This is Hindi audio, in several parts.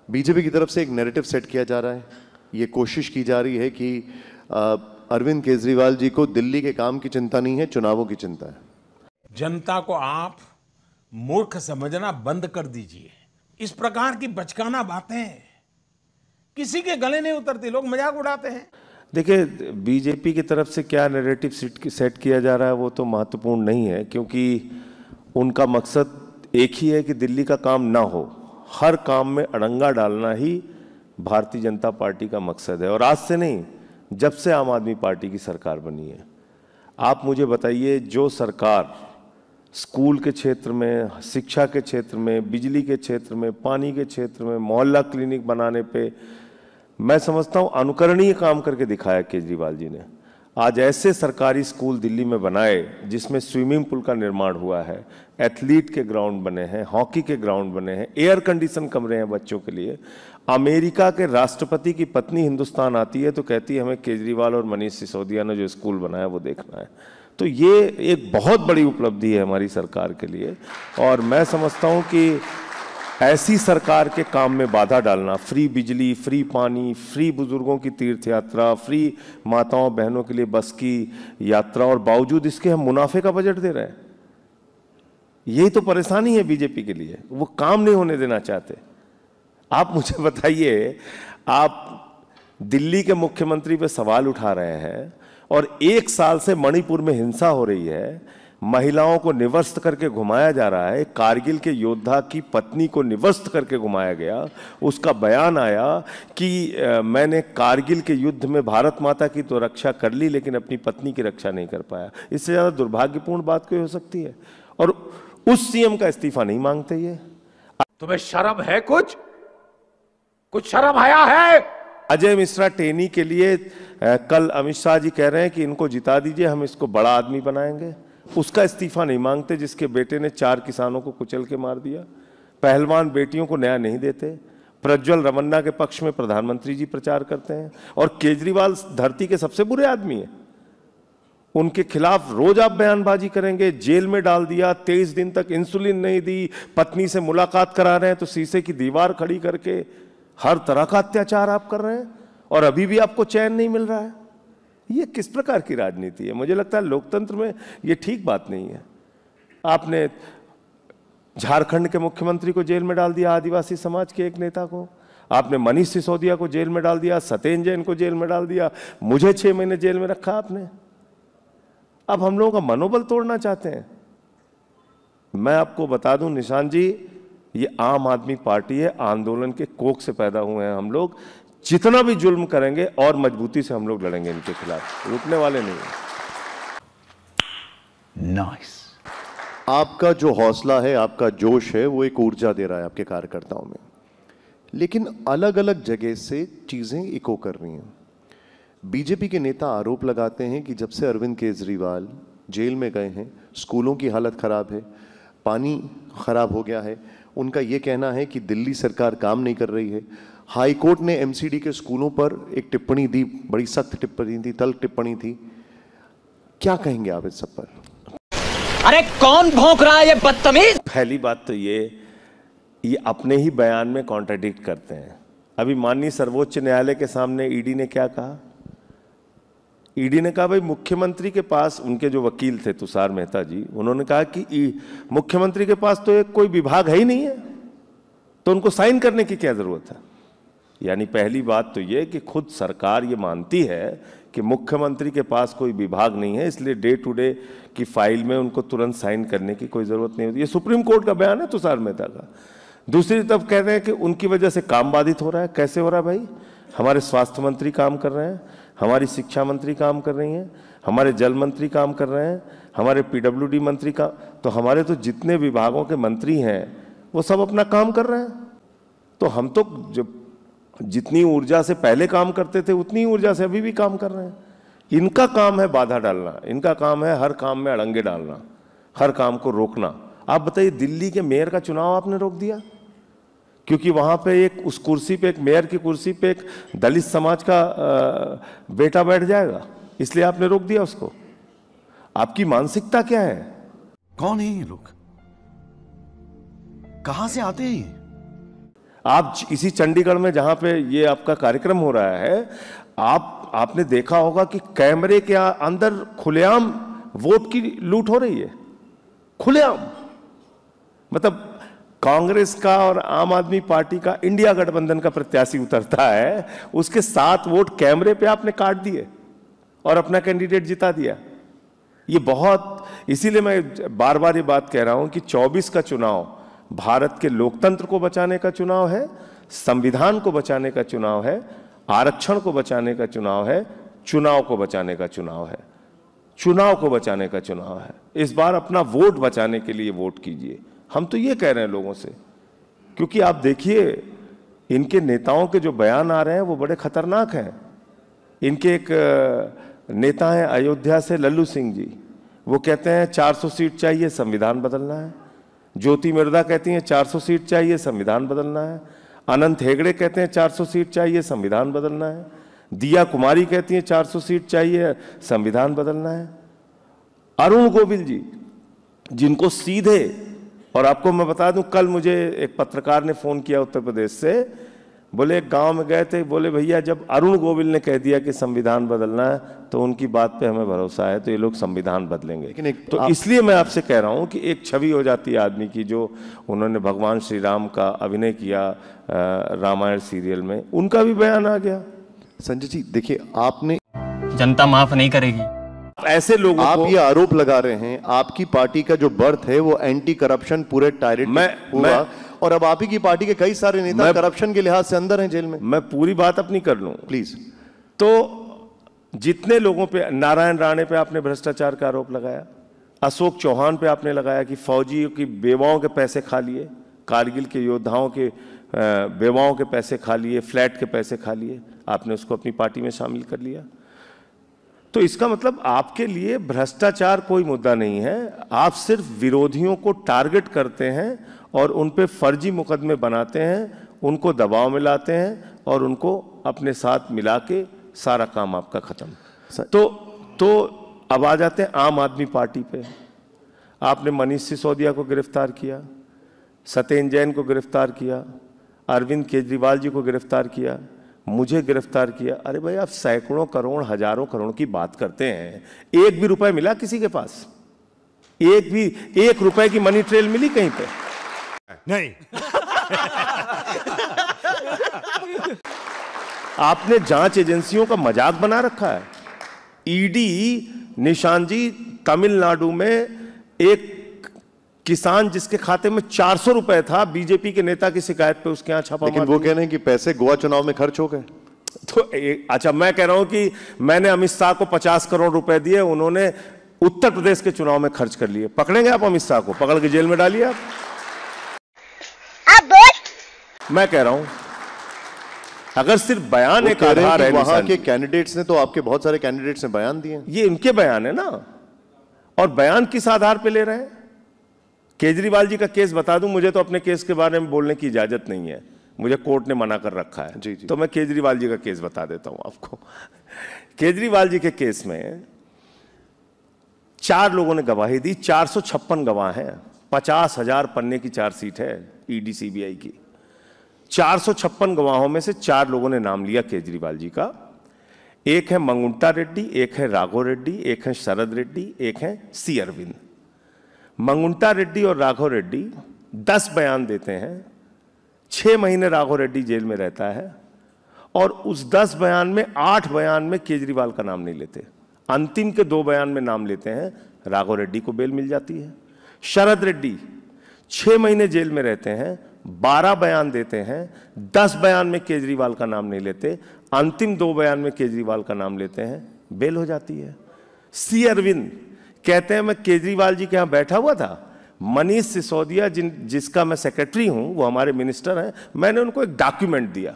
बीजेपी की तरफ से एक नैरेटिव सेट किया जा रहा है, ये कोशिश की जा रही है कि अरविंद केजरीवाल जी को दिल्ली के काम की चिंता नहीं है, चुनावों की चिंता है। जनता को आप मूर्ख समझना बंद कर दीजिए। इस प्रकार की बचकाना बातें किसी के गले नहीं उतरती, लोग मजाक उड़ाते हैं। देखिए, बीजेपी की तरफ से क्या नैरेटिव सेट किया जा रहा है वो तो महत्वपूर्ण नहीं है, क्योंकि उनका मकसद एक ही है कि दिल्ली का काम ना हो। हर काम में अड़ंगा डालना ही भारतीय जनता पार्टी का मकसद है, और आज से नहीं, जब से आम आदमी पार्टी की सरकार बनी है। आप मुझे बताइए, जो सरकार स्कूल के क्षेत्र में, शिक्षा के क्षेत्र में, बिजली के क्षेत्र में, पानी के क्षेत्र में, मोहल्ला क्लिनिक बनाने पे मैं समझता हूँ अनुकरणीय काम करके दिखाया केजरीवाल जी ने। आज ऐसे सरकारी स्कूल दिल्ली में बनाए जिसमें स्विमिंग पूल का निर्माण हुआ है, एथलीट के ग्राउंड बने हैं, हॉकी के ग्राउंड बने हैं, एयर कंडीशन कमरे हैं बच्चों के लिए। अमेरिका के राष्ट्रपति की पत्नी हिंदुस्तान आती है तो कहती है हमें केजरीवाल और मनीष सिसोदिया ने जो स्कूल बनाया वो देखना है। तो ये एक बहुत बड़ी उपलब्धि है हमारी सरकार के लिए, और मैं समझता हूँ कि ऐसी सरकार के काम में बाधा डालना, फ्री बिजली, फ्री पानी, फ्री बुजुर्गों की तीर्थ यात्रा, फ्री माताओं बहनों के लिए बस की यात्रा, और बावजूद इसके हम मुनाफे का बजट दे रहे हैं, यही तो परेशानी है बीजेपी के लिए। वो काम नहीं होने देना चाहते। आप मुझे बताइए, आप दिल्ली के मुख्यमंत्री पे सवाल उठा रहे हैं और 1 साल से मणिपुर में हिंसा हो रही है, महिलाओं को निवस्त करके घुमाया जा रहा है। कारगिल के योद्धा की पत्नी को निवस्त करके घुमाया गया। उसका बयान आया कि मैंने कारगिल के युद्ध में भारत माता की तो रक्षा कर ली, लेकिन अपनी पत्नी की रक्षा नहीं कर पाया। इससे ज़्यादा दुर्भाग्यपूर्ण बात कोई हो सकती है? और उस सीएम का इस्तीफा नहीं मांगते ये। तुम्हें शर्म है? कुछ शर्म आया है? अजय मिश्रा टेनी के लिए कल अमित शाह जी कह रहे हैं कि इनको जिता दीजिए, हम इसको बड़ा आदमी बनाएंगे। उसका इस्तीफा नहीं मांगते जिसके बेटे ने 4 किसानों को कुचल के मार दिया। पहलवान बेटियों को न्याय नहीं देते। प्रज्वल रमन्ना के पक्ष में प्रधानमंत्री जी प्रचार करते हैं, और केजरीवाल धरती के सबसे बुरे आदमी हैं। उनके खिलाफ रोज आप बयानबाजी करेंगे। जेल में डाल दिया, 23 दिन तक इंसुलिन नहीं दी, पत्नी से मुलाकात करा रहे हैं तो शीशे की दीवार खड़ी करके हर तरह का अत्याचार आप कर रहे हैं, और अभी भी आपको चैन नहीं मिल रहा है। ये किस प्रकार की राजनीति है? मुझे लगता है लोकतंत्र में ये ठीक बात नहीं है। आपने झारखंड के मुख्यमंत्री को जेल में डाल दिया, आदिवासी समाज के एक नेता को। आपने मनीष सिसोदिया को जेल में डाल दिया, सत्येंद्र जैन को जेल में डाल दिया, मुझे 6 महीने जेल में रखा आपने। अब हम लोगों का मनोबल तोड़ना चाहते हैं। मैं आपको बता दूं निशान जी, ये आम आदमी पार्टी है, आंदोलन के कोख से पैदा हुए हैं हम लोग। जितना भी जुल्म करेंगे और मजबूती से हम लोग लड़ेंगे इनके खिलाफ, रुकने वाले नहीं हैं। नाइस। आपका जो हौसला है, आपका जोश है, वो एक ऊर्जा दे रहा है आपके कार्यकर्ताओं में, लेकिन अलग अलग जगह से चीजें इको कर रही हैं। बीजेपी के नेता आरोप लगाते हैं कि जब से अरविंद केजरीवाल जेल में गए हैं, स्कूलों की हालत खराब है, पानी खराब हो गया है। उनका यह कहना है कि दिल्ली सरकार काम नहीं कर रही है। हाई कोर्ट ने एमसीडी के स्कूलों पर एक टिप्पणी दी, बड़ी सख्त टिप्पणी थी, तल्ख टिप्पणी थी। क्या कहेंगे आप इस सब पर? अरे कौन भौंक रहा है ये बदतमीज? पहली बात तो ये अपने ही बयान में कॉन्ट्राडिक्ट करते हैं। अभी माननीय सर्वोच्च न्यायालय के सामने ईडी ने क्या कहा? ईडी ने कहा भाई मुख्यमंत्री के पास, उनके जो वकील थे तुषार मेहता जी, उन्होंने कहा कि मुख्यमंत्री के पास तो एक कोई विभाग है ही नहीं है, तो उनको साइन करने की क्या जरूरत है? यानी पहली बात तो ये कि खुद सरकार ये मानती है कि मुख्यमंत्री के पास कोई विभाग नहीं है, इसलिए डे टू डे की फाइल में उनको तुरंत साइन करने की कोई जरूरत नहीं होती। ये सुप्रीम कोर्ट का बयान है तुषार मेहता का। दूसरी तरफ कह रहे हैं कि उनकी वजह से काम बाधित हो रहा है। कैसे हो रहा है भाई? हमारे स्वास्थ्य मंत्री काम कर रहे हैं, हमारी शिक्षा मंत्री काम कर रही हैं, हमारे जल मंत्री काम कर रहे हैं, हमारे पीडब्ल्यूडी मंत्री का, तो हमारे तो जितने विभागों के मंत्री हैं वो सब अपना काम कर रहे हैं। तो हम तो जब जितनी ऊर्जा से पहले काम करते थे उतनी ऊर्जा से अभी भी काम कर रहे हैं। इनका काम है बाधा डालना, इनका काम है हर काम में अड़ंगे डालना, हर काम को रोकना। आप बताइए, दिल्ली के मेयर का चुनाव आपने रोक दिया क्योंकि वहां पे एक, उस कुर्सी पे, एक मेयर की कुर्सी पे एक दलित समाज का बेटा बैठ जाएगा, इसलिए आपने रोक दिया उसको। आपकी मानसिकता क्या है? कौन है ये लोग? कहां से आते हैं ये? आप इसी चंडीगढ़ में जहां पे ये आपका कार्यक्रम हो रहा है, आपने देखा होगा कि कैमरे के अंदर खुलेआम वोट की लूट हो रही है, खुलेआम। मतलब कांग्रेस का और आम आदमी पार्टी का इंडिया गठबंधन का प्रत्याशी उतरता है, उसके 7 वोट कैमरे पे आपने काट दिए और अपना कैंडिडेट जिता दिया। ये बहुत, इसीलिए मैं बार बार ये बात कह रहा हूं कि 24 का चुनाव भारत के लोकतंत्र को बचाने का चुनाव है, संविधान को बचाने का चुनाव है, आरक्षण को बचाने का चुनाव है, चुनाव को बचाने का चुनाव है, चुनाव को बचाने का चुनाव है। इस बार अपना वोट बचाने के लिए वोट कीजिए, हम तो ये कह रहे हैं लोगों से। क्योंकि आप देखिए इनके नेताओं के जो बयान आ रहे हैं वो बड़े खतरनाक हैं। इनके एक नेता हैं अयोध्या से लल्लू सिंह जी, वो कहते हैं 400 सीट चाहिए, संविधान बदलना है। ज्योति मिर्धा कहती हैं 400 सीट चाहिए, संविधान बदलना है। अनंत हेगड़े कहते हैं 400 सीट चाहिए, संविधान बदलना है। दिया कुमारी कहती हैं 400 सीट चाहिए, संविधान बदलना है। अरुण गोविल जी, जिनको सीधे, और आपको मैं बता दूं, कल मुझे एक पत्रकार ने फोन किया उत्तर प्रदेश से, बोले एक गांव में गए थे, बोले भैया जब अरुण गोविल ने कह दिया कि संविधान बदलना है तो उनकी बात पे हमें भरोसा है, तो ये लोग संविधान बदलेंगे। लेकिन तो इसलिए मैं आपसे कह रहा हूं कि एक छवि हो जाती है आदमी की, जो उन्होंने भगवान श्री राम का अभिनय किया रामायण सीरियल में, उनका भी बयान आ गया। संजय जी देखिए, आपने, जनता माफ नहीं करेगी। ऐसे लोगों आप को, ये आरोप लगा रहे हैं आपकी पार्टी का जो बर्थ है वो एंटी करप्शन पूरे टायरेट हुआ, और अब आप ही की पार्टी के कई सारे नेता करप्शन के लिहाज से अंदर हैं जेल में। मैं पूरी बात अपनी कर लूं प्लीज। तो जितने लोगों पे, नारायण राणे पे आपने भ्रष्टाचार का आरोप लगाया, अशोक चौहान पे आपने लगाया कि फौजियों की बेवाओं के पैसे खा लिए, कारगिल के योद्धाओं के बेवाओं के पैसे खा लिए, फ्लैट के पैसे खा लिए, आपने उसको अपनी पार्टी में शामिल कर लिया। तो इसका मतलब आपके लिए भ्रष्टाचार कोई मुद्दा नहीं है, आप सिर्फ विरोधियों को टारगेट करते हैं और उन पे फर्जी मुकदमे बनाते हैं, उनको दबाव में लाते हैं और उनको अपने साथ मिला के सारा काम आपका खत्म। तो अब आ जाते हैं आम आदमी पार्टी पे। आपने मनीष सिसोदिया को गिरफ्तार किया, सत्येंद्र जैन को गिरफ्तार किया, अरविंद केजरीवाल जी को गिरफ्तार किया, मुझे गिरफ्तार किया। अरे भाई, आप सैकड़ों करोड़, हजारों करोड़ की बात करते हैं, एक भी रुपए मिला किसी के पास? एक रुपए की मनी ट्रेल मिली कहीं पे? नहीं। आपने जांच एजेंसियों का मजाक बना रखा है। ईडी, निशान जी, तमिलनाडु में एक किसान जिसके खाते में 400 रुपए था, बीजेपी के नेता की शिकायत पे उसके यहां छापा, लेकिन वो कह रहे हैं कि पैसे गोवा चुनाव में खर्च हो गए। तो अच्छा, मैं कह रहा हूं कि मैंने अमित शाह को 50 करोड़ रुपए दिए, उन्होंने उत्तर प्रदेश के चुनाव में खर्च कर लिए। पकड़ेंगे आप अमित शाह को? पकड़ के जेल में डालिए आप। मैं कह रहा हूं अगर सिर्फ बयान एक आधार है, वहां के कैंडिडेट्स ने, तो आपके बहुत सारे कैंडिडेट्स ने बयान दिए। ये इनके बयान है ना, और बयान किस आधार पे ले रहे हैं? केजरीवाल जी का केस बता दूं, मुझे तो अपने केस के बारे में बोलने की इजाजत नहीं है, मुझे कोर्ट ने मना कर रखा है। जी जी। तो मैं केजरीवाल जी का केस बता देता हूं आपको। केजरीवाल जी के केस में 4 लोगों ने गवाही दी, 456 गवाह हैं, 50,000 पन्ने की चार्जशीट है ईडी सीबीआई की। 456 गवाहों में से 4 लोगों ने नाम लिया केजरीवाल जी का। एक है मंगुंटा रेड्डी, एक है राघव रेड्डी, एक है शरद रेड्डी, एक है सी अरविंद। मंगुंटा रेड्डी और राघव रेड्डी 10 बयान देते हैं, 6 महीने राघव रेड्डी जेल में रहता है, और उस 10 बयान में 8 बयान में केजरीवाल का नाम नहीं लेते। अंतिम के 2 बयान में नाम लेते हैं, राघव रेड्डी को बेल मिल जाती है। शरद रेड्डी 6 महीने जेल में रहते हैं, 12 बयान देते हैं, 10 बयान में केजरीवाल का नाम नहीं लेते, अंतिम 2 बयान में केजरीवाल का नाम लेते हैं, बेल हो जाती है। सी अरविंद कहते हैं मैं केजरीवाल जी के यहां बैठा हुआ था, मनीष सिसोदिया जिसका मैं सेक्रेटरी हूं, वो हमारे मिनिस्टर हैं, मैंने उनको एक डॉक्यूमेंट दिया।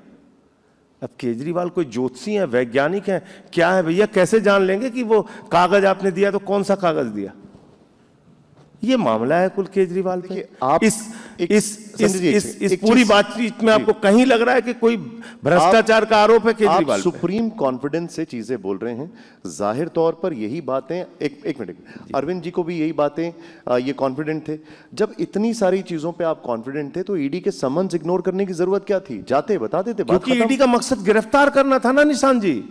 अब केजरीवाल कोई ज्योतिषी है, वैज्ञानिक है, क्या है भैया? कैसे जान लेंगे कि वो कागज आपने दिया तो कौन सा कागज दिया? ये मामला है कुल केजरीवाल पे। आप इस इस पूरी बातचीत में आपको कहीं लग रहा है कि कोई भ्रष्टाचार का आरोप है केजरीवाल आप सुप्रीम कॉन्फिडेंस से चीजें बोल रहे हैं। जाहिर तौर पर यही बातें, एक मिनट, अरविंद जी को भी यही बातें, ये कॉन्फिडेंट थे। जब इतनी सारी चीजों पे आप कॉन्फिडेंट थे तो ईडी के समन्स इग्नोर करने की जरूरत क्या थी? जाते बता देते, क्योंकि ईडी का मकसद गिरफ्तार करना था ना निशान जी,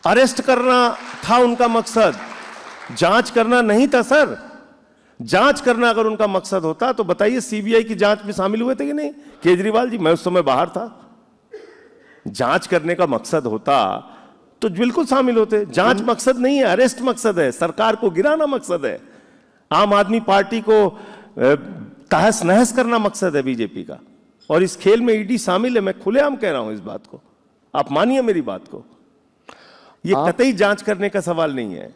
अरेस्ट करना था उनका मकसद, जांच करना नहीं था सर। जांच करना अगर उनका मकसद होता तो बताइए सीबीआई की जांच में शामिल हुए थे कि नहीं केजरीवाल जी? मैं उस समय बाहर था। जांच करने का मकसद होता तो बिल्कुल शामिल होते। जांच मकसद नहीं है, अरेस्ट मकसद है, सरकार को गिराना मकसद है, आम आदमी पार्टी को तहस नहस करना मकसद है बीजेपी का। और इस खेल में ईडी शामिल है, मैं खुलेआम कह रहा हूं इस बात को, आप मानिए मेरी बात को। ये कतई जांच करने का सवाल नहीं है।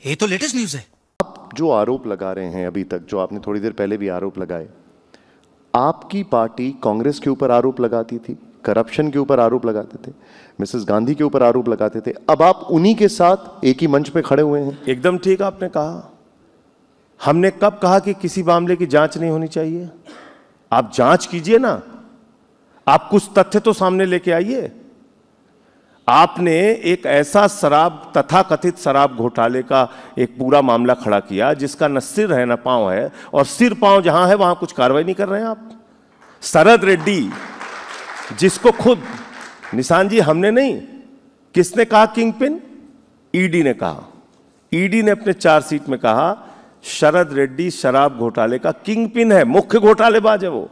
ये तो लेटेस्ट न्यूज़ है। आप जो आरोप लगा रहे हैं अभी तक, जो आपने थोड़ी देर पहले भी आरोप लगाए, आपकी पार्टी कांग्रेस के ऊपर आरोप लगाती थी, करप्शन के ऊपर आरोप लगाते थे, मिसेस गांधी के ऊपर आरोप लगाते थे, अब आप उन्हीं के साथ एक ही मंच पे खड़े हुए हैं। एकदम ठीक आपने कहा। हमने कब कहा कि किसी मामले की जांच नहीं होनी चाहिए? आप जांच कीजिए ना, आप कुछ तथ्य तो सामने लेके आइए। आपने एक ऐसा शराब, तथाकथित शराब घोटाले का एक पूरा मामला खड़ा किया जिसका न सिर है न पांव है, और सिर पांव जहां है वहां कुछ कार्रवाई नहीं कर रहे हैं आप। शरद रेड्डी, जिसको खुद निशान जी हमने नहीं, किसने कहा किंग पिन? ईडी ने कहा। ईडी ने अपने चार्जशीट में कहा शरद रेड्डी शराब घोटाले का किंग पिन है, मुख्य घोटालेबाज है वो।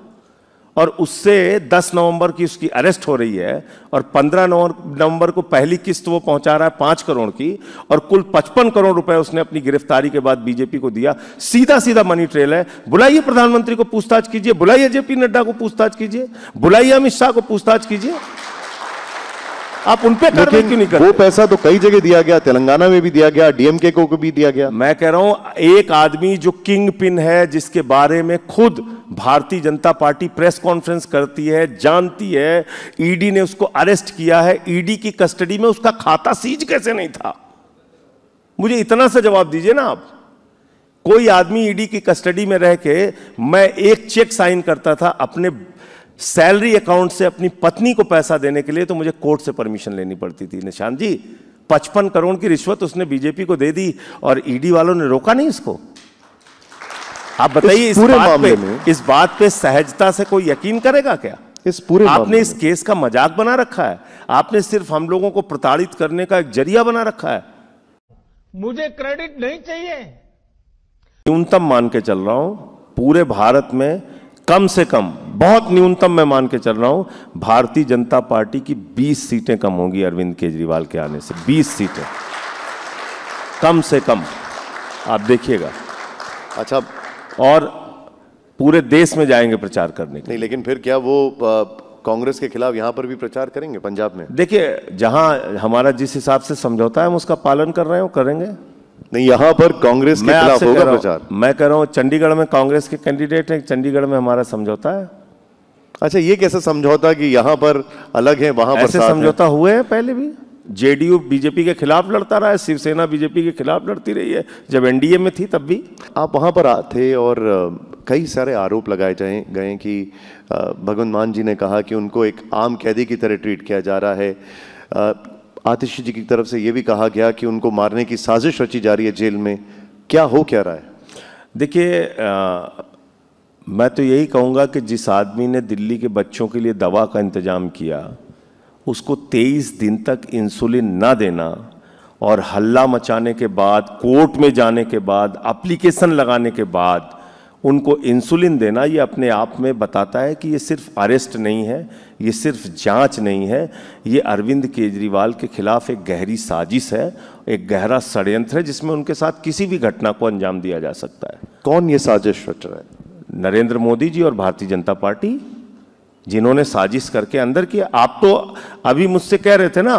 और उससे 10 नवंबर की उसकी अरेस्ट हो रही है, और 15 नवंबर को पहली किस्त वो पहुंचा रहा है 5 करोड़ की, और कुल 55 करोड़ रुपए उसने अपनी गिरफ्तारी के बाद बीजेपी को दिया। सीधा सीधा मनी ट्रेल है। बुलाइए प्रधानमंत्री को पूछताछ कीजिए, बुलाइए जेपी नड्डा को पूछताछ कीजिए, बुलाइए अमित शाह को पूछताछ कीजिए। आप उन पे कार्रवाई क्यों नहीं करते? वो पैसा तो कई जगह दिया गया, तेलंगाना में भी दिया गया, डीएमके को भी दिया गया। मैं कह रहा हूं एक आदमी जो किंग पिन है, जिसके बारे में खुद Bharatiya Janata party press conference करती है, जानती है, ईडी ने उसको अरेस्ट किया है, ईडी की कस्टडी में उसका खाता सीज कैसे नहीं था? मुझे इतना सा जवाब दीजिए ना आप। कोई आदमी ईडी की कस्टडी में रह के, मैं एक चेक साइन करता था अपने सैलरी अकाउंट से अपनी पत्नी को पैसा देने के लिए, तो मुझे कोर्ट से परमिशन लेनी पड़ती थी। निशान जी 55 करोड़ की रिश्वत उसने बीजेपी को दे दी और ईडी वालों ने रोका नहीं इसको। आप बताइए इस बात पे सहजता से कोई यकीन करेगा क्या? इस पूरे आपने इस केस का मजाक बना रखा है, आपने सिर्फ हम लोगों को प्रताड़ित करने का एक जरिया बना रखा है। मुझे क्रेडिट नहीं चाहिए। न्यूनतम मान के चल रहा हूं, पूरे भारत में कम से कम, बहुत न्यूनतम मैं मान के चल रहा हूं, भारतीय जनता पार्टी की 20 सीटें कम होंगी अरविंद केजरीवाल के आने से। 20 सीटें कम से कम, आप देखिएगा। अच्छा, और पूरे देश में जाएंगे प्रचार करने के। नहीं, लेकिन फिर क्या वो कांग्रेस के खिलाफ यहां पर भी प्रचार करेंगे पंजाब में? देखिए, जहां हमारा जिस हिसाब से समझौता है हम उसका पालन कर रहे हैं, वो करेंगे। नहीं, यहां पर कांग्रेस के खिलाफ होगा प्रचार। मैं कह रहा हूं चंडीगढ़ में कांग्रेस के कैंडिडेट हैं, चंडीगढ़ में हमारा समझौता है। अच्छा, ये कैसे समझौता कि यहां पर अलग है वहां पर ऐसे समझौता हुए हैं पहले भी। जेडीयू बीजेपी के खिलाफ लड़ता रहा है, शिवसेना बीजेपी के खिलाफ लड़ती रही है, जब एनडीए में थी तब भी। आप वहां पर थे और कई सारे आरोप लगाए गए कि भगवंत मान जी ने कहा कि उनको एक आम कैदी की तरह ट्रीट किया जा रहा है। आतिशी जी की तरफ से यह भी कहा गया कि उनको मारने की साजिश रची जा रही है जेल में। क्या हो क्या रहा है? देखिए, मैं तो यही कहूँगा कि जिस आदमी ने दिल्ली के बच्चों के लिए दवा का इंतजाम किया, उसको 23 दिन तक इंसुलिन ना देना और हल्ला मचाने के बाद, कोर्ट में जाने के बाद, एप्लीकेशन लगाने के बाद उनको इंसुलिन देना, ये अपने आप में बताता है कि ये सिर्फ अरेस्ट नहीं है, ये सिर्फ जांच नहीं है, ये अरविंद केजरीवाल के खिलाफ एक गहरी साजिश है, एक गहरा षड्यंत्र है जिसमें उनके साथ किसी भी घटना को अंजाम दिया जा सकता है। कौन ये साजिश रच रहा है? नरेंद्र मोदी जी और भारतीय जनता पार्टी, जिन्होंने साजिश करके अंदर किया। आप तो अभी मुझसे कह रहे थे ना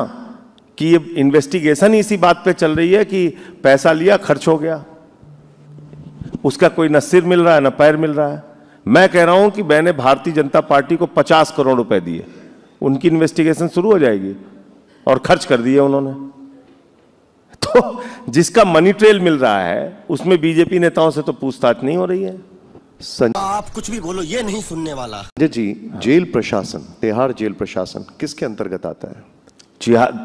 कि ये इन्वेस्टिगेशन ही इसी बात पे चल रही है कि पैसा लिया, खर्च हो गया, उसका कोई न सिर मिल रहा है न पैर मिल रहा है। मैं कह रहा हूं कि मैंने भारतीय जनता पार्टी को 50 करोड़ रुपए दिए, उनकी इन्वेस्टिगेशन शुरू हो जाएगी, और खर्च कर दिए उन्होंने। तो जिसका मनी ट्रेल मिल रहा है उसमें बीजेपी नेताओं से तो पूछताछ नहीं हो रही है। आप कुछ भी बोलो, ये नहीं सुनने वाला। संजय जी, जेल प्रशासन, तिहाड़ जेल प्रशासन किसके अंतर्गत आता है?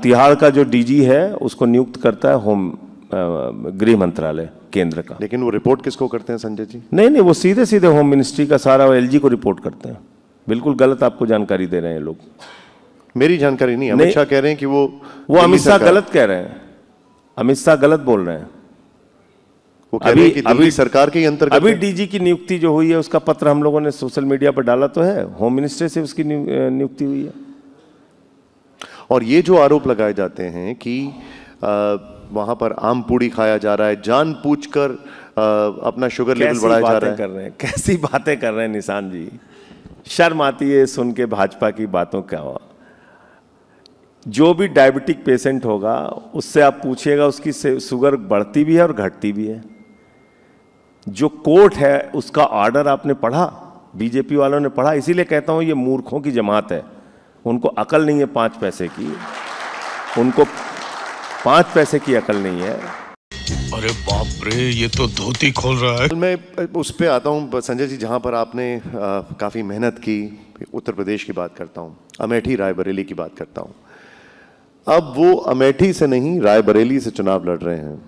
तिहाड़ का जो डीजी है उसको नियुक्त करता है गृह मंत्रालय केंद्र का। लेकिन वो रिपोर्ट किसको करते हैं संजय जी? नहीं, वो सीधे सीधे होम मिनिस्ट्री का सारा एलजी को रिपोर्ट करते हैं। बिल्कुल गलत आपको जानकारी दे रहे हैं लोग। मेरी जानकारी नहीं, अमित शाह कह रहे हैं कि वो अमित शाह गलत कह रहे हैं। अमित शाह गलत बोल रहे हैं। वो कह रहे हैं कि दिल्ली सरकार के अंतर्गत अभी डीजी की नियुक्ति जो हुई है उसका पत्र हम लोगों ने सोशल मीडिया पर डाला तो है, होम मिनिस्ट्री से उसकी नियुक्ति हुई है। और ये जो आरोप लगाए जाते हैं कि वहां पर आम पूड़ी खाया जा रहा है, जानबूझकर अपना शुगर लेवल बढ़ाया जा रहा है। कर रहे हैं, कैसी बातें कर रहे हैं निशान जी, शर्म आती है सुन के भाजपा की बातों का। जो भी डायबिटिक पेशेंट होगा उससे आप पूछिएगा, उसकी शुगर बढ़ती भी है और घटती भी है। जो कोर्ट है उसका ऑर्डर आपने पढ़ा, बीजेपी वालों ने पढ़ा। इसीलिए कहता हूं ये मूर्खों की जमात है, उनको अकल नहीं है 5 पैसे की, उनको 5 पैसे की अकल नहीं है। अरे बाप रे, ये तो धोती खोल रहा है। मैं उस पे आता हूं संजय जी, जहां पर आपने काफी मेहनत की। उत्तर प्रदेश की बात करता हूं, अमेठी रायबरेली की बात करता हूं। अब वो अमेठी से नहीं रायबरेली से चुनाव लड़ रहे हैं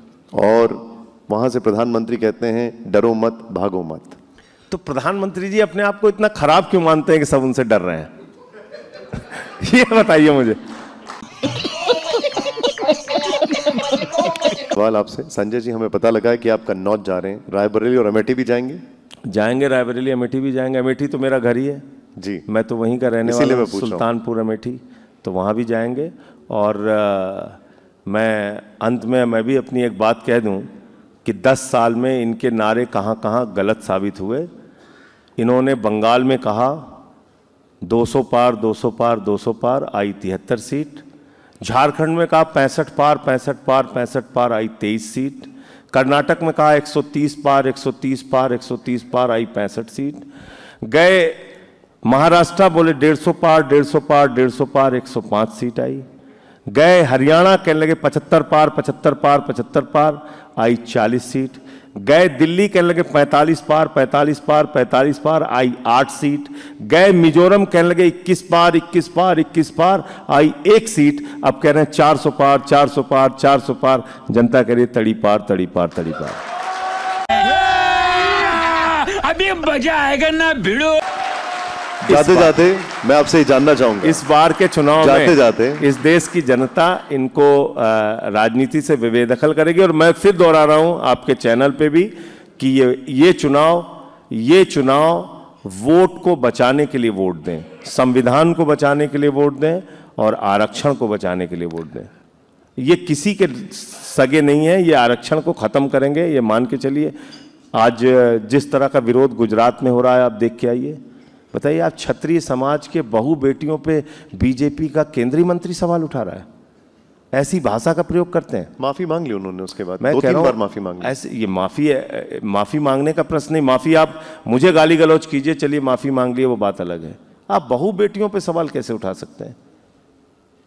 और वहां से प्रधानमंत्री कहते हैं डरो मत, भागो मत। तो प्रधानमंत्री जी अपने आप को इतना खराब क्यों मानते हैं कि सब उनसे डर रहे हैं? ये बताइए मुझे। सवाल आपसे संजय जी, हमें पता लगा है कि आप कन्नौज जा रहे हैं, रायबरेली और अमेठी भी जाएंगे? जाएंगे, रायबरेली अमेठी भी जाएंगे। अमेठी तो मेरा घर ही है जी, मैं तो वहीं का रहने वाला हूं, सुल्तानपुर अमेठी, तो वहां भी जाएंगे। और मैं अंत में मैं भी अपनी एक बात कह दूं कि 10 साल में इनके नारे कहां कहां गलत साबित हुए। इन्होंने बंगाल में कहा 200 पार 200 पार 200 पार, आई 73 सीट। झारखंड में कहा 65 पार 65 पार 65 पार, आई 23 सीट। कर्नाटक में कहा 130 पार 130 पार 130 पार, आई 65 सीट। गए महाराष्ट्र, बोले 150 पार 150 पार 150 पार, 105 सीट आई। गए हरियाणा, कहने लगे 75 पार 75 पार 75 पार, आई 40 सीट। गए दिल्ली, कहने लगे 45 पार 45 पार 45 पार, आई 8 सीट। गए मिजोरम, कहने लगे 21 पार 21 पार 21 पार, आई 1 सीट। अब कह रहे हैं 400 पार 400 पार 400 पार। जनता कह रही है तड़ी पार तड़ी पार तड़ी पार। अभी मजा आएगा ना भिड़ो। जाते जाते मैं आपसे जानना चाहूंगा, इस बार के चुनाव जाते में जाते इस देश की जनता इनको राजनीति से बेदखल करेगी। और मैं फिर दोहरा रहा हूं आपके चैनल पे भी कि ये चुनाव वोट को बचाने के लिए वोट दें, संविधान को बचाने के लिए वोट दें और आरक्षण को बचाने के लिए वोट दें। ये किसी के सगे नहीं है, ये आरक्षण को खत्म करेंगे, ये मान के चलिए। आज जिस तरह का विरोध गुजरात में हो रहा है आप देख के आइए। बताइए, आप क्षत्रिय समाज के बहू बेटियों पे बीजेपी का केंद्रीय मंत्री सवाल उठा रहा है, ऐसी भाषा का प्रयोग करते हैं। माफी मांग ली उन्होंने, उसके बाद मैं 2-3 बार माफी मांग ली। ऐसे ये माफी मांगने का प्रश्न नहीं। माफी आप मुझे गाली गलौज कीजिए, चलिए माफी मांग लिए, वो बात अलग है। आप बहू बेटियों पे सवाल कैसे उठा सकते हैं?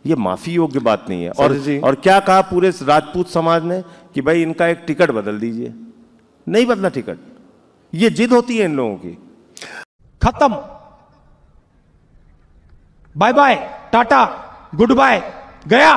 ये माफी योग्य बात नहीं है। और क्या कहा पूरे राजपूत समाज ने कि भाई इनका एक टिकट बदल दीजिए। नहीं बदला टिकट, ये जिद होती है इन लोगों की। खत्म, bye bye, tata, goodbye, गया।